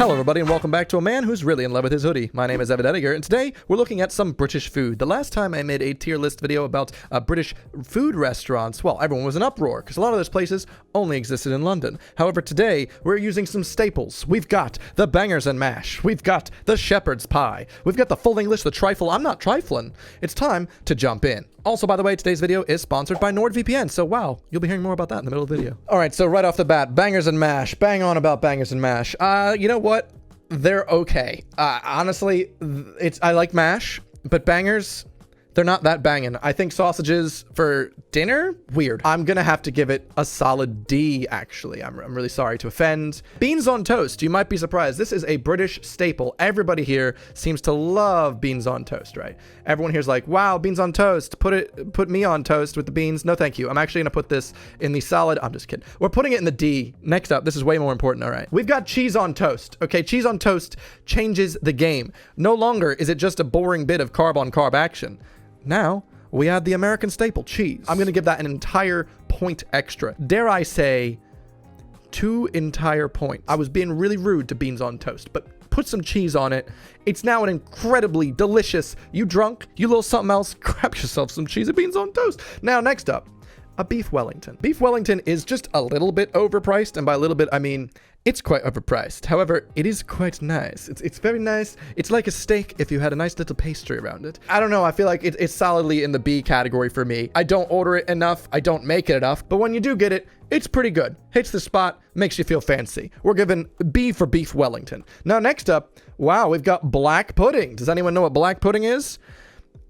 Hello everybody and welcome back to a man who's really in love with his hoodie. My name is Evan Ediger and today we're looking at some British food. The last time I made a tier list video about British food restaurants, well, everyone was in uproar because a lot of those places only existed in London. However, today we're using some staples. We've got the bangers and mash. We've got the shepherd's pie. We've got the full English, the trifle. I'm not trifling. It's time to jump in. Also, by the way, today's video is sponsored by NordVPN, so wow, you'll be hearing more about that in the middle of the video. All right, so right off the bat, bangers and mash. Bang on about bangers and mash. You know what? They're okay. Honestly, I like mash, but bangers, they're not that banging. I think sausages for dinner, weird. I'm gonna have to give it a solid D, actually. I'm really sorry to offend. Beans on toast, you might be surprised. This is a British staple. Everybody here seems to love beans on toast, right? Everyone here's like, wow, beans on toast. Put me on toast with the beans. No, thank you. I'm actually gonna put this in the solid. I'm just kidding. We're putting it in the D. Next up, this is way more important, all right. We've got cheese on toast. Okay, cheese on toast changes the game. No longer is it just a boring bit of carb on carb action. Now, we add the American staple, cheese. I'm gonna give that an entire point extra. Dare I say, 2 entire points. I was being really rude to beans on toast, but put some cheese on it. It's now an incredibly delicious, you drunk, you little something else, grab yourself some cheese and beans on toast. Now, next up, a beef Wellington. Beef Wellington is just a little bit overpriced, and by a little bit, I mean, it's quite overpriced. However, it is quite nice. It's very nice. It's like a steak if you had a nice little pastry around it. I don't know. I feel like it's solidly in the B category for me. I don't order it enough. I don't make it enough. But when you do get it, it's pretty good. Hits the spot, makes you feel fancy. We're giving B for beef Wellington. Now, next up, wow, we've got black pudding. Does anyone know what black pudding is?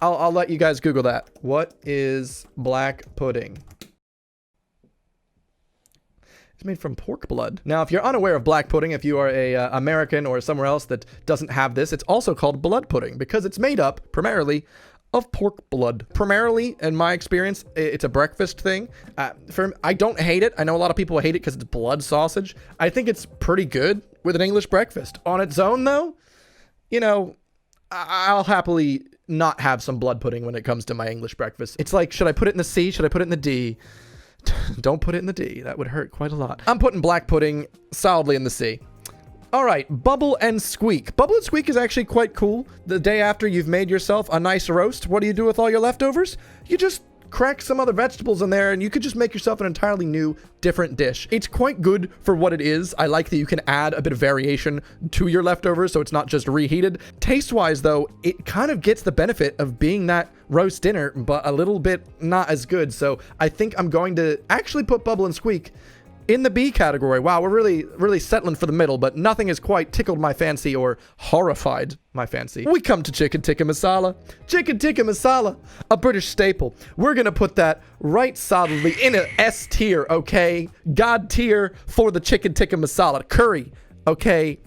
I'll let you guys Google that. What is black pudding? It's made from pork blood. Now, if you're unaware of black pudding, if you are a American or somewhere else that doesn't have this, it's also called blood pudding because it's made up primarily of pork blood. Primarily, in my experience, it's a breakfast thing. I don't hate it. I know a lot of people hate it because it's blood sausage. I think it's pretty good with an English breakfast. On its own, though, you know, I'll happily not have some blood pudding when it comes to my English breakfast. It's like, should I put it in the C? Should I put it in the D? Don't put it in the D. That would hurt quite a lot. I'm putting black pudding solidly in the C. All right, bubble and squeak. Bubble and squeak is actually quite cool. The day after you've made yourself a nice roast, what do you do with all your leftovers? You just crack some other vegetables in there and you could just make yourself an entirely new, different dish. It's quite good for what it is. I like that you can add a bit of variation to your leftovers so it's not just reheated. Taste-wise, though, it kind of gets the benefit of being that roast dinner, but a little bit not as good. So I think I'm going to actually put bubble and squeak in the B category. Wow, we're really settling for the middle, but nothing has quite tickled my fancy or horrified my fancy. We come to chicken tikka masala. Chicken tikka masala, a British staple. We're gonna put that right solidly in a S tier, okay? God tier for the chicken tikka masala. Curry, okay?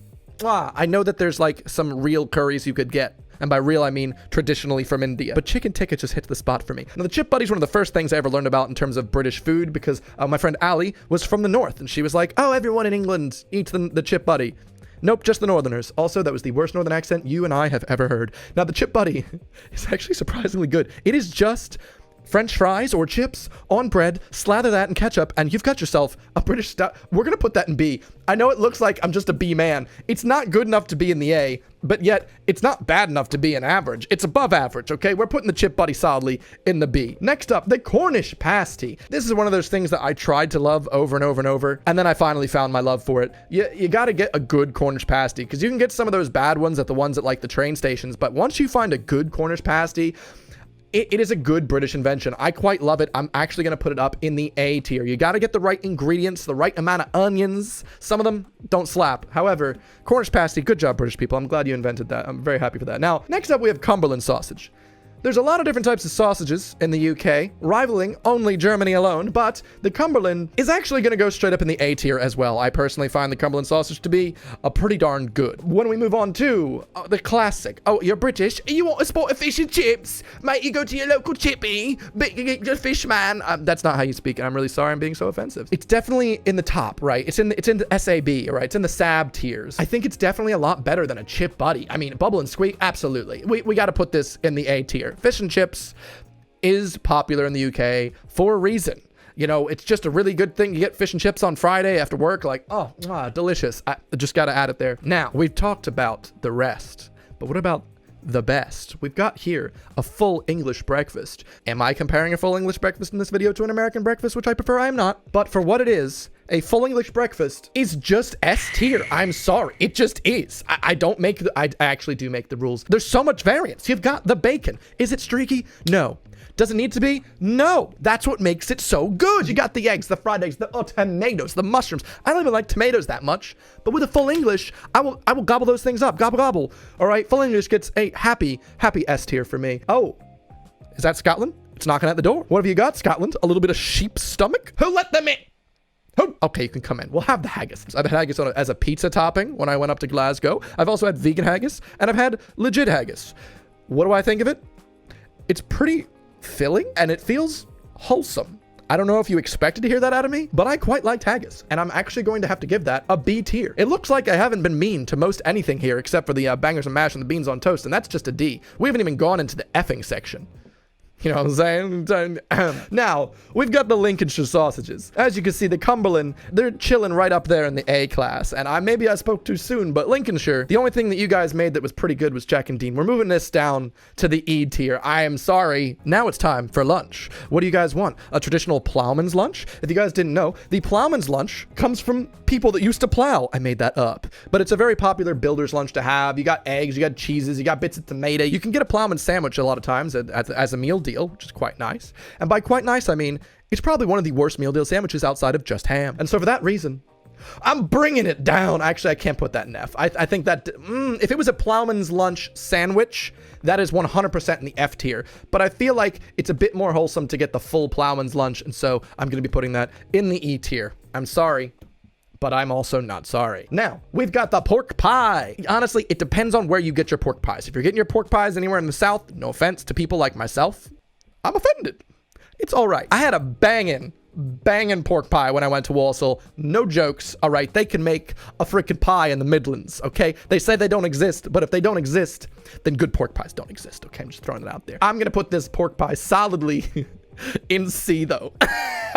I know that there's like some real curries you could get. And by real, I mean traditionally from India. But chicken tikka just hit the spot for me. Now, the Chip Buddy is one of the first things I ever learned about in terms of British food because my friend Ali was from the north. And she was like, oh, everyone in England eats the Chip Buddy. Nope, just the northerners. Also, that was the worst northern accent you and I have ever heard. Now, the Chip Buddy is actually surprisingly good. It is just French fries or chips on bread, slather that in ketchup, and you've got yourself a British style. We're going to put that in B. I know it looks like I'm just a B man. It's not good enough to be in the A, but yet it's not bad enough to be an average. It's above average, okay? We're putting the Chip Buddy solidly in the B. Next up, the Cornish pasty. This is one of those things that I tried to love over and over and over, and then I finally found my love for it. You got to get a good Cornish pasty, because you can get some of those bad ones at the ones at like the train stations, but once you find a good Cornish pasty, it is a good British invention. I quite love it. I'm actually going to put it up in the A tier. You got to get the right ingredients, the right amount of onions. Some of them don't slap. However, Cornish pasty, good job, British people. I'm glad you invented that. I'm very happy for that. Now, next up, we have Cumberland sausage. There's a lot of different types of sausages in the UK, rivaling only Germany alone, but the Cumberland is actually going to go straight up in the A tier as well. I personally find the Cumberland sausage to be a pretty darn good. When we move on to the classic. Oh, you're British? You want a spot of fish and chips? Mate, you go to your local chippy, the fish man. That's not how you speak, and I'm really sorry I'm being so offensive. It's definitely in the top, right? It's in the SAB, right? It's in the SAB tiers. I think it's definitely a lot better than a Chip Buddy. I mean, bubble and squeak, absolutely. We got to put this in the A tier. Fish and chips is popular in the UK for a reason. You know, it's just a really good thing. You get fish and chips on Friday after work. Like, oh, delicious. I just got to add it there. Now, we've talked about the rest, but what about the best? We've got here a full English breakfast. Am I comparing a full English breakfast in this video to an American breakfast, which I prefer? I am not. But for what it is, a full English breakfast is just S tier. I'm sorry. It just is. I don't make the, I actually do make the rules. There's so much variance. You've got the bacon. Is it streaky? No. Does it need to be? No. That's what makes it so good. You got the eggs, the fried eggs, the tomatoes, the mushrooms. I don't even like tomatoes that much, but with a full English, I will gobble those things up. Gobble, gobble. All right. Full English gets a happy S tier for me. Oh, is that Scotland? It's knocking at the door. What have you got, Scotland? A little bit of sheep's stomach? Who let them in? Okay, you can come in. We'll have the haggis. I've had haggis as a pizza topping when I went up to Glasgow. I've also had vegan haggis, and I've had legit haggis. What do I think of it? It's pretty filling, and it feels wholesome. I don't know if you expected to hear that out of me, but I quite liked haggis, and I'm actually going to have to give that a B tier. It looks like I haven't been mean to most anything here except for the bangers and mash and the beans on toast, and that's just a D. We haven't even gone into the effing section. You know what I'm saying? Now, we've got the Lincolnshire sausages. As you can see, the Cumberland, they're chilling right up there in the A class. And maybe I spoke too soon, but Lincolnshire, the only thing that you guys made that was pretty good was Jack and Dean. We're moving this down to the E tier. I am sorry. Now it's time for lunch. What do you guys want? A traditional plowman's lunch? If you guys didn't know, the plowman's lunch comes from people that used to plow. I made that up. But it's a very popular builder's lunch to have. You got eggs, you got cheeses, you got bits of tomato. You can get a plowman's sandwich a lot of times as a meal deal, which is quite nice. And by quite nice, I mean, it's probably one of the worst meal deal sandwiches outside of just ham. And so for that reason, I'm bringing it down. Actually, I can't put that in F. I think that if it was a plowman's lunch sandwich, that is 100% in the F tier. But I feel like it's a bit more wholesome to get the full plowman's lunch. And so I'm going to be putting that in the E tier. I'm sorry, but I'm also not sorry. Now, we've got the pork pie. Honestly, it depends on where you get your pork pies. If you're getting your pork pies anywhere in the South, no offense to people like myself, I'm offended. It's all right. I had a banging pork pie when I went to Walsall. No jokes. All right. They can make a freaking pie in the Midlands. Okay. They say they don't exist, but if they don't exist, then good pork pies don't exist. Okay. I'm just throwing it out there. I'm going to put this pork pie solidly in C though.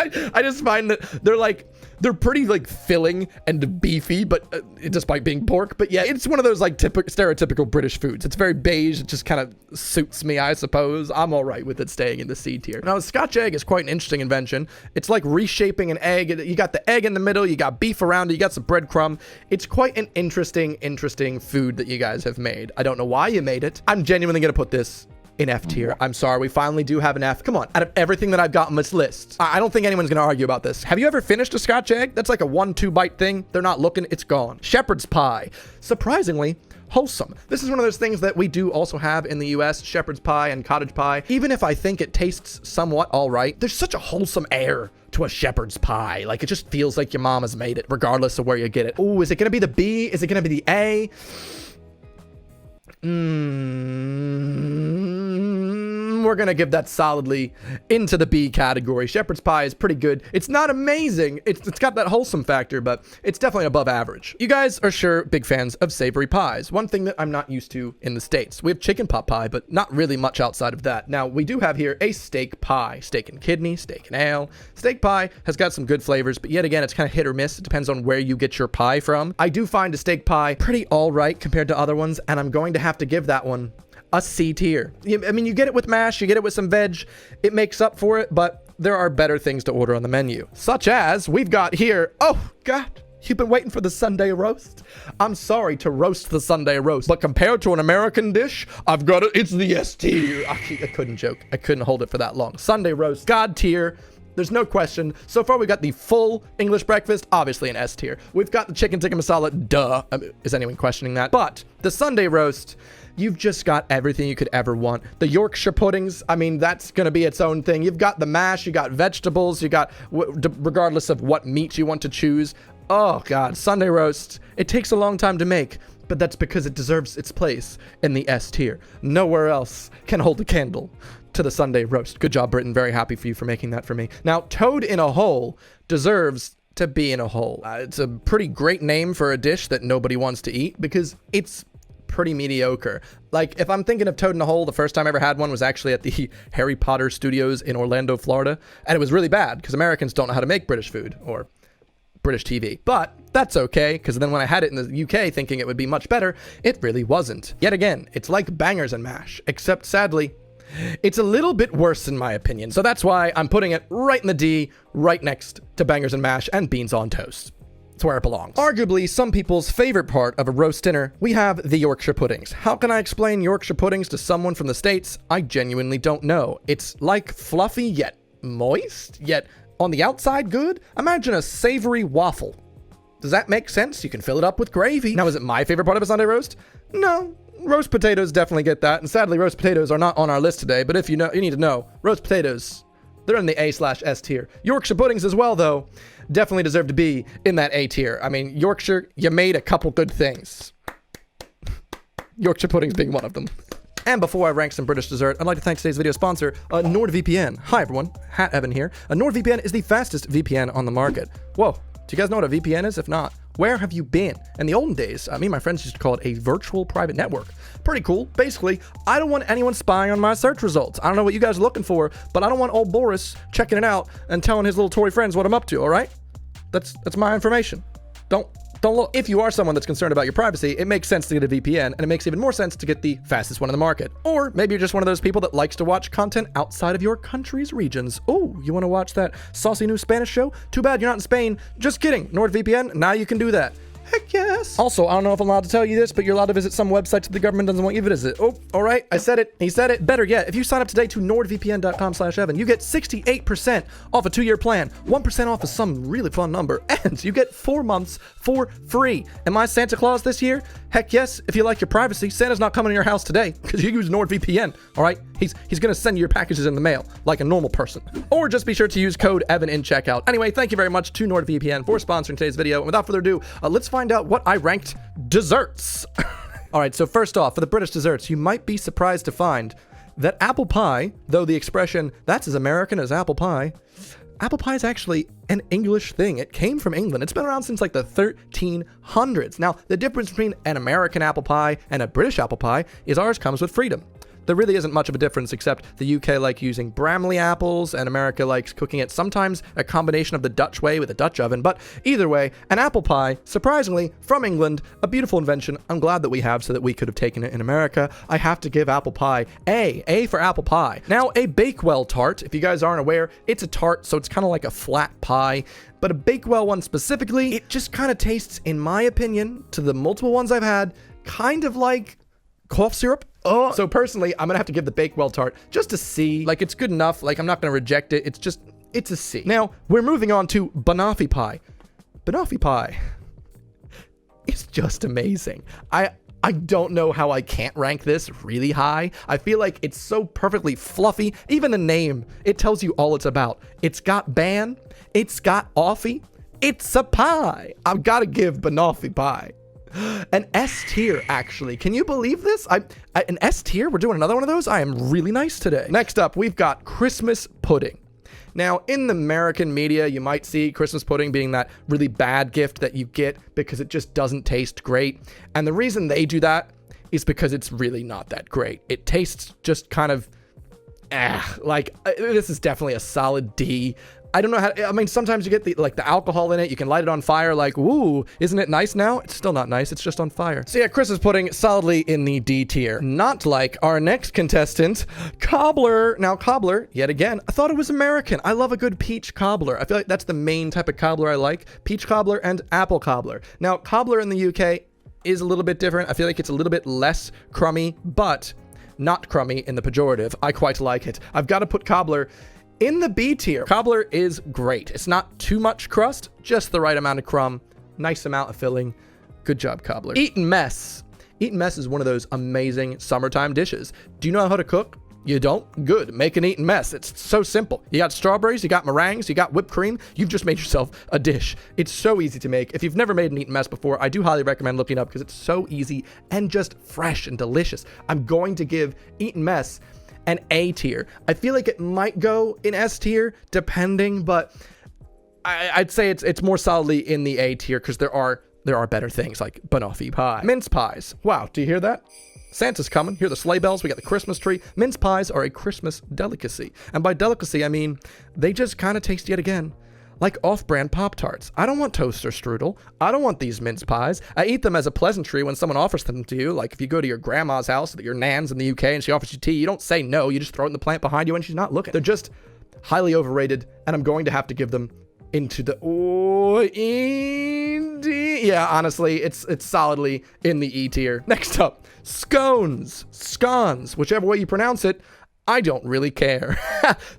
I just find that they're pretty like filling and beefy, but despite being pork. But yeah, it's one of those like stereotypical British foods. It's very beige. It just kind of suits me, I suppose. I'm all right with it staying in the C tier. Now, the Scotch egg is quite an interesting invention. It's like reshaping an egg. You got the egg in the middle. You got beef around it. You got some breadcrumb. It's quite an interesting food that you guys have made. I don't know why you made it. I'm genuinely going to put this in F tier. I'm sorry, we finally do have an F. Come on, out of everything that I've got on this list, I don't think anyone's gonna argue about this. Have you ever finished a Scotch egg? That's like a 1-2 bite thing. They're not looking, it's gone. Shepherd's pie, surprisingly wholesome. This is one of those things that we do also have in the US, shepherd's pie and cottage pie. Even if I think it tastes somewhat all right, there's such a wholesome air to a shepherd's pie. Like, it just feels like your mama's made it, regardless of where you get it. Oh, is it gonna be the B? Is it gonna be the A? We're gonna give that solidly into the B category. Shepherd's pie is pretty good. It's not amazing. It's got that wholesome factor, but it's definitely above average. You guys are sure big fans of savory pies. One thing that I'm not used to in the States. We have chicken pot pie, but not really much outside of that. Now, we do have here a steak pie. Steak and kidney, steak and ale. Steak pie has got some good flavors, but yet again, it's kind of hit or miss. It depends on where you get your pie from. I do find a steak pie pretty all right compared to other ones, and I'm going to have to give that one a C tier. I mean, you get it with mash, you get it with some veg, it makes up for it, but there are better things to order on the menu. Such as, we've got here, oh God, you've been waiting for the Sunday roast? I'm sorry to roast the Sunday roast, but compared to an American dish, I've got it, it's the S tier. I couldn't joke, I couldn't hold it for that long. Sunday roast, God tier. There's no question. So far, we got the full English breakfast, obviously an S tier. We've got the chicken tikka masala, duh. Is anyone questioning that? But the Sunday roast, you've just got everything you could ever want. The Yorkshire puddings, I mean, that's going to be its own thing. You've got the mash, you got vegetables, you got, regardless of what meat you want to choose. Oh God, Sunday roast, it takes a long time to make, but that's because it deserves its place in the S tier. Nowhere else can hold a candle to the Sunday roast. Good job, Britain. Very happy for you for making that for me. Now, toad in a hole deserves to be in a hole. It's a pretty great name for a dish that nobody wants to eat because it's pretty mediocre. Like, if I'm thinking of Toad in a Hole, the first time I ever had one was actually at the Harry Potter Studios in Orlando, Florida. And it was really bad because Americans don't know how to make British food or British TV. But that's okay, because then when I had it in the UK thinking it would be much better, it really wasn't. Yet again, it's like Bangers and Mash, except sadly, it's a little bit worse in my opinion. So that's why I'm putting it right in the D, right next to Bangers and Mash and Beans on Toast. It's where it belongs. Arguably some people's favorite part of a roast dinner, we have the Yorkshire puddings. How can I explain Yorkshire puddings to someone from the States? I genuinely don't know. It's like fluffy yet moist, yet on the outside good. Imagine a savory waffle. Does that make sense? You can fill it up with gravy. Now, is it my favorite part of a Sunday roast? No. Roast potatoes definitely get that, and sadly roast potatoes are not on our list today, but if you know, you need to know, roast potatoes, they're in the A/S tier. Yorkshire puddings as well, though, definitely deserve to be in that A tier. I mean, Yorkshire, you made a couple good things. Yorkshire puddings being one of them. And before I rank some British dessert, I'd like to thank today's video sponsor, NordVPN. Hi everyone, Hat Evan here. NordVPN is the fastest VPN on the market. Whoa, do you guys know what a VPN is? If not, where have you been? In the olden days, me and my friends used to call it a virtual private network. Pretty cool. Basically, I don't want anyone spying on my search results. I don't know what you guys are looking for, but I don't want old Boris checking it out and telling his little Tory friends what I'm up to, all right? That's my information. Don't look. If you are someone that's concerned about your privacy, it makes sense to get a VPN, and it makes even more sense to get the fastest one in the market. Or maybe you're just one of those people that likes to watch content outside of your country's regions. Oh, you want to watch that saucy new Spanish show? Too bad you're not in Spain. Just kidding. NordVPN, now you can do that. Heck yes. Also, I don't know if I'm allowed to tell you this, but you're allowed to visit some websites that the government doesn't want you to visit. Oh, all right. I said it. He said it. Better yet, if you sign up today to nordvpn.com/Evan, you get 68% off a 2-year plan, 1% off of some really fun number, and you get 4 months for free. Am I Santa Claus this year? Heck yes. If you like your privacy, Santa's not coming to your house today because you use NordVPN. All right. He's going to send you your packages in the mail like a normal person. Or just be sure to use code Evan in checkout. Anyway, thank you very much to NordVPN for sponsoring today's video. And without further ado, let's find out what I ranked desserts. All right, so first off, for the British desserts, you might be surprised to find that apple pie, though the expression, that's as American as apple pie is actually an English thing. It came from England. It's been around since like the 1300s. Now, the difference between an American apple pie and a British apple pie is ours comes with freedom. There really isn't much of a difference, except the UK like using Bramley apples and America likes cooking it sometimes a combination of the Dutch way with a Dutch oven. But either way, an apple pie, surprisingly, from England, a beautiful invention. I'm glad that we have so that we could have taken it in America. I have to give apple pie A for apple pie. Now, a Bakewell tart, if you guys aren't aware, it's a tart, so it's kind of like a flat pie. But a Bakewell one specifically, it just kind of tastes, in my opinion, to the multiple ones I've had, kind of like cough syrup. Oh, so personally, I'm gonna have to give the Bakewell tart just a C. Like, it's good enough. Like, I'm not gonna reject it. It's a C. Now, we're moving on to banoffee pie. Banoffee pie is just amazing. I don't know how I can't rank this really high. I feel like it's so perfectly fluffy. Even the name, it tells you all it's about. It's got ban, it's got offie, it's a pie. I've gotta give banoffee pie an S tier, actually. Can you believe this? An S tier? We're doing another one of those? I am really nice today. Next up, we've got Christmas pudding. Now, in the American media, you might see Christmas pudding being that really bad gift that you get because it just doesn't taste great. And the reason they do that is because it's really not that great. It tastes just kind of, this is definitely a solid D. I don't know how, I mean, sometimes you get the alcohol in it, you can light it on fire, like, ooh, isn't it nice now? It's still not nice, it's just on fire. So yeah, Christmas pudding, solidly in the D tier. Not like our next contestant, cobbler. Now, cobbler, yet again, I thought it was American. I love a good peach cobbler. I feel like that's the main type of cobbler I like. Peach cobbler and apple cobbler. Now, cobbler in the UK is a little bit different. I feel like it's a little bit less crummy, but not crummy in the pejorative. I quite like it. I've got to put cobbler in the B tier. Cobbler is great. It's not too much crust, just the right amount of crumb, nice amount of filling. Good job, cobbler. Eton mess. Eton mess is one of those amazing summertime dishes. Do you know how to cook? You don't? Good. Make an Eton mess. It's so simple. You got strawberries, you got meringues, you got whipped cream. You've just made yourself a dish. It's so easy to make. If you've never made an Eton mess before, I do highly recommend looking it up because it's so easy and just fresh and delicious. I'm going to give Eton mess an A tier. I feel like it might go in S tier depending, but I'd say it's more solidly in the A tier because there are there are better things like banoffee pie. Mince pies. Wow, do you hear that? Santa's coming. Hear the sleigh bells. We got the Christmas tree. Mince pies are a Christmas delicacy. And by delicacy, I mean they just kind of taste yet again like off-brand Pop-Tarts. I don't want toaster strudel. I don't want these mince pies. I eat them as a pleasantry when someone offers them to you. Like if you go to your grandma's house, your nan's in the UK, and she offers you tea, you don't say no. You just throw it in the plant behind you when she's not looking. They're just highly overrated, and I'm going to have to give them into the yeah, honestly, it's solidly in the E tier. Next up, scones, scones, whichever way you pronounce it, I don't really care.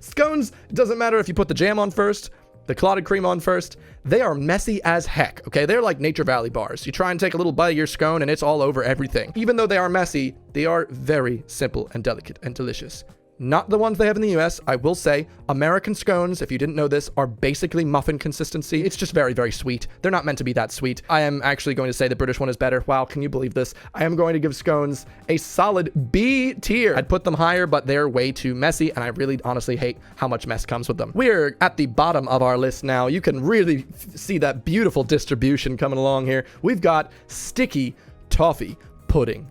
Scones, it doesn't matter if you put the jam on first, the clotted cream on first. They are messy as heck, okay? They're like Nature Valley bars. You try and take a little bite of your scone and it's all over everything. Even though they are messy, they are very simple and delicate and delicious. Not the ones they have in the US. I will say, American scones, if you didn't know this, are basically muffin consistency. It's just very, very sweet. They're not meant to be that sweet. I am actually going to say the British one is better. Wow, can you believe this? I am going to give scones a solid B tier. I'd put them higher, but they're way too messy, and I really honestly hate how much mess comes with them. We're at the bottom of our list now. You can really see that beautiful distribution coming along here. We've got sticky toffee pudding.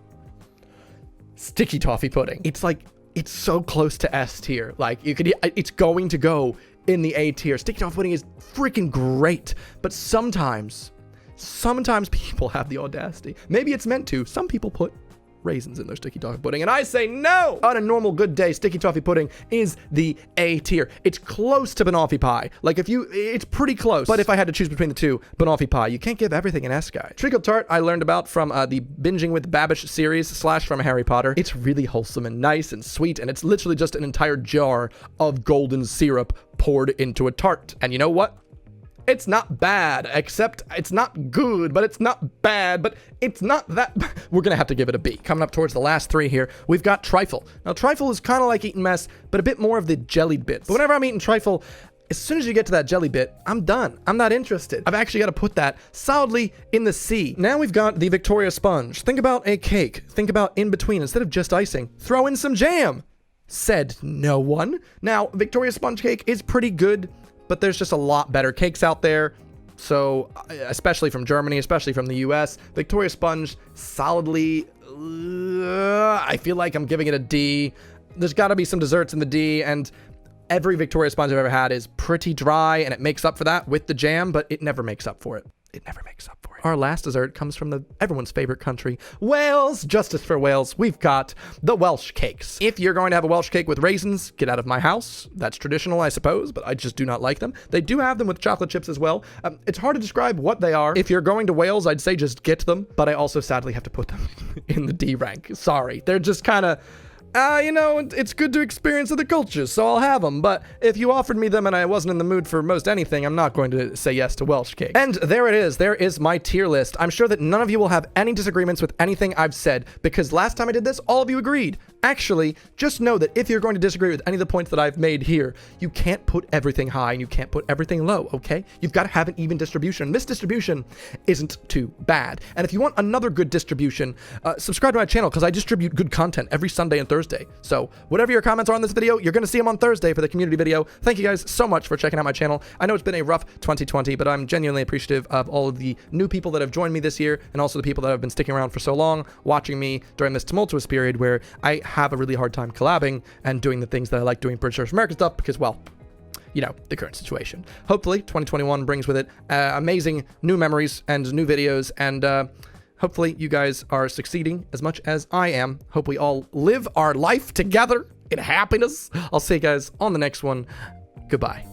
Sticky toffee pudding. It's so close to S tier. Like it's going to go in the A tier. Sticky toffee pudding is freaking great, but sometimes people have the audacity. Maybe it's meant to. Some people put raisins in their sticky toffee pudding, and I say no. On a normal good day, sticky toffee pudding is the A tier. It's close to banoffee pie. Like it's pretty close. But if I had to choose between the two, banoffee pie. You can't give everything an S, guy. Treacle tart I learned about from the Binging with Babish series / from Harry Potter. It's really wholesome and nice and sweet, and it's literally just an entire jar of golden syrup poured into a tart. And you know what? It's not bad, except it's not good, but it's not bad, but it's not that. We're going to have to give it a B. Coming up towards the last three here, we've got trifle. Now, trifle is kind of like eating mess, but a bit more of the jellied bits. But whenever I'm eating trifle, as soon as you get to that jelly bit, I'm done. I'm not interested. I've actually got to put that solidly in the C. Now we've got the Victoria sponge. Think about a cake. Think about in between. Instead of just icing, throw in some jam. Said no one. Now, Victoria sponge cake is pretty good, but there's just a lot better cakes out there. So, especially from Germany, especially from the US, Victoria sponge solidly, I feel like I'm giving it a D. There's got to be some desserts in the D, and every Victoria sponge I've ever had is pretty dry, and it makes up for that with the jam, but it never makes up for it. It never makes up for it. Our last dessert comes from everyone's favorite country, Wales. Justice for Wales. We've got the Welsh cakes. If you're going to have a Welsh cake with raisins, get out of my house. That's traditional, I suppose, but I just do not like them. They do have them with chocolate chips as well. It's hard to describe what they are. If you're going to Wales, I'd say just get them, but I also sadly have to put them in the D rank. Sorry. They're just kind of... it's good to experience other cultures, so I'll have them. But if you offered me them and I wasn't in the mood for most anything, I'm not going to say yes to Welsh cake. And there it is. There is my tier list. I'm sure that none of you will have any disagreements with anything I've said, because last time I did this, all of you agreed. Actually, just know that if you're going to disagree with any of the points that I've made here, you can't put everything high and you can't put everything low, okay? You've got to have an even distribution. This distribution isn't too bad. And if you want another good distribution, subscribe to my channel, because I distribute good content every Sunday and Thursday. So whatever your comments are on this video, you're going to see them on Thursday for the community video. Thank you guys so much for checking out my channel. I know it's been a rough 2020, but I'm genuinely appreciative of all of the new people that have joined me this year, and also the people that have been sticking around for so long, watching me during this tumultuous period where I have a really hard time collabing and doing the things that I like doing British American stuff, because, well, you know, the current situation. Hopefully 2021 brings with it amazing new memories and new videos, and hopefully you guys are succeeding as much as I am. Hope we all live our life together in happiness. I'll see you guys on the next one. Goodbye.